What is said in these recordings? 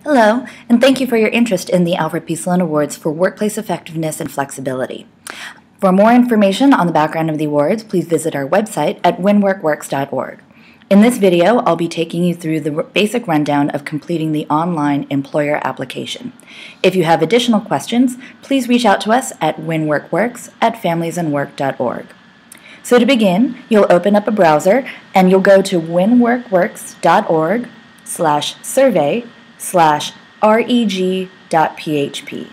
Hello, and thank you for your interest in the Alfred P. Sloan Awards for Workplace Effectiveness and Flexibility. For more information on the background of the awards, please visit our website at whenworkworks.org. In this video, I'll be taking you through the basic rundown of completing the online employer application. If you have additional questions, please reach out to us at whenworkworks@familiesandwork.org. So to begin, you'll open up a browser and you'll go to whenworkworks.org/survey/reg.php.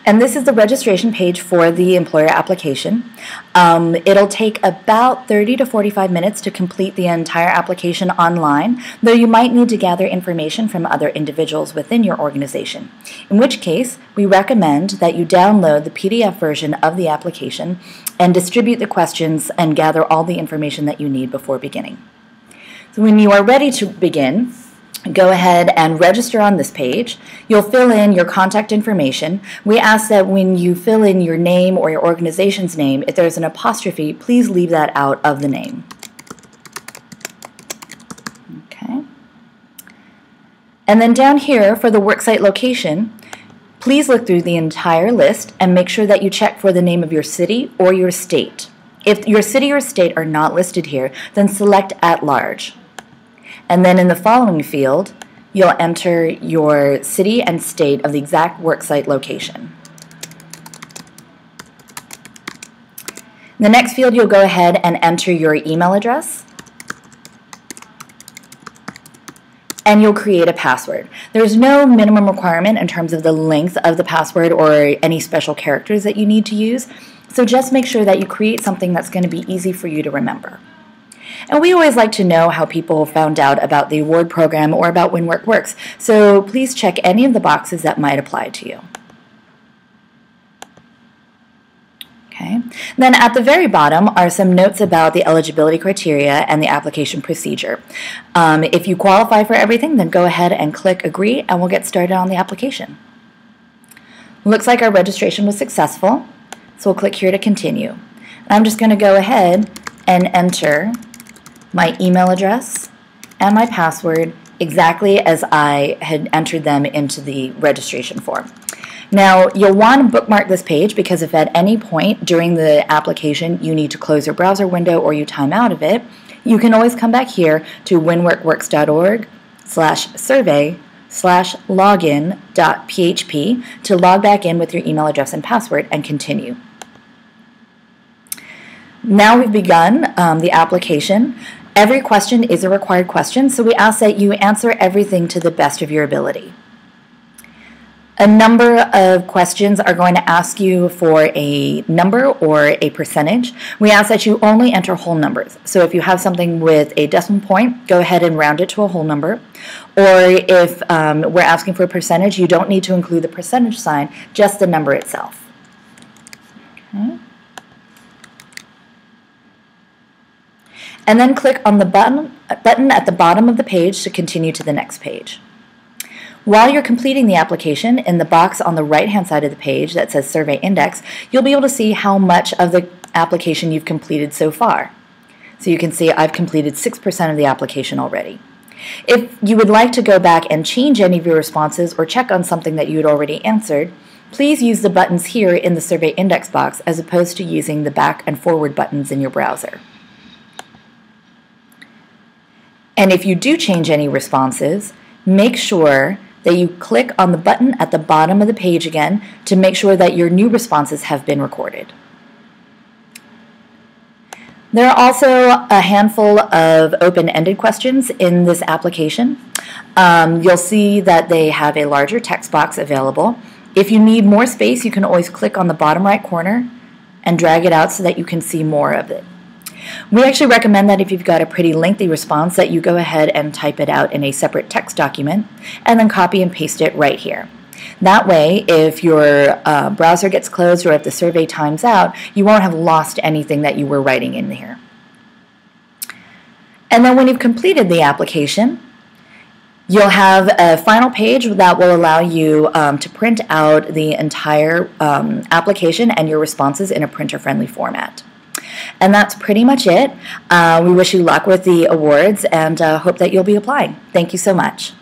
And this is the registration page for the employer application. It'll take about 30 to 45 minutes to complete the entire application online, though you might need to gather information from other individuals within your organization, in which case we recommend that you download the PDF version of the application and distribute the questions and gather all the information that you need before beginning. So when you are ready to begin, go ahead and register on this page. You'll fill in your contact information. We ask that when you fill in your name or your organization's name, if there's an apostrophe, please leave that out of the name. Okay. And then down here for the worksite location, please look through the entire list and make sure that you check for the name of your city or your state. If your city or state are not listed here, then select at large. And then in the following field, you'll enter your city and state of the exact worksite location. In the next field, you'll go ahead and enter your email address, and you'll create a password. There's no minimum requirement in terms of the length of the password or any special characters that you need to use, so just make sure that you create something that's going to be easy for you to remember. And we always like to know how people found out about the award program or about When Work Works, so please check any of the boxes that might apply to you. Okay. Then at the very bottom are some notes about the eligibility criteria and the application procedure. If you qualify for everything, then go ahead and click Agree and we'll get started on the application. Looks like our registration was successful, so we'll click here to continue. And I'm just going to go ahead and enter my email address and my password exactly as I had entered them into the registration form. Now, you'll want to bookmark this page because if at any point during the application you need to close your browser window or you time out of it, you can always come back here to whenworkworks.org/survey/login.php to log back in with your email address and password and continue. Now we've begun the application. Every question is a required question, so we ask that you answer everything to the best of your ability. A number of questions are going to ask you for a number or a percentage. We ask that you only enter whole numbers. So if you have something with a decimal point, go ahead and round it to a whole number. Or if we're asking for a percentage, you don't need to include the percentage sign, just the number itself. Okay. And then click on the button at the bottom of the page to continue to the next page. While you're completing the application, in the box on the right-hand side of the page that says Survey Index, you'll be able to see how much of the application you've completed so far. So you can see I've completed 6% of the application already. If you would like to go back and change any of your responses or check on something that you had already answered, please use the buttons here in the Survey Index box as opposed to using the back and forward buttons in your browser. And if you do change any responses, make sure that you click on the button at the bottom of the page again to make sure that your new responses have been recorded. There are also a handful of open-ended questions in this application. You'll see that they have a larger text box available. If you need more space, you can always click on the bottom right corner and drag it out so that you can see more of it. We actually recommend that if you've got a pretty lengthy response that you go ahead and type it out in a separate text document and then copy and paste it right here. That way, if your browser gets closed or if the survey times out, you won't have lost anything that you were writing in here. And then when you've completed the application, you'll have a final page that will allow you to print out the entire application and your responses in a printer-friendly format. And that's pretty much it. We wish you luck with the awards and hope that you'll be applying. Thank you so much.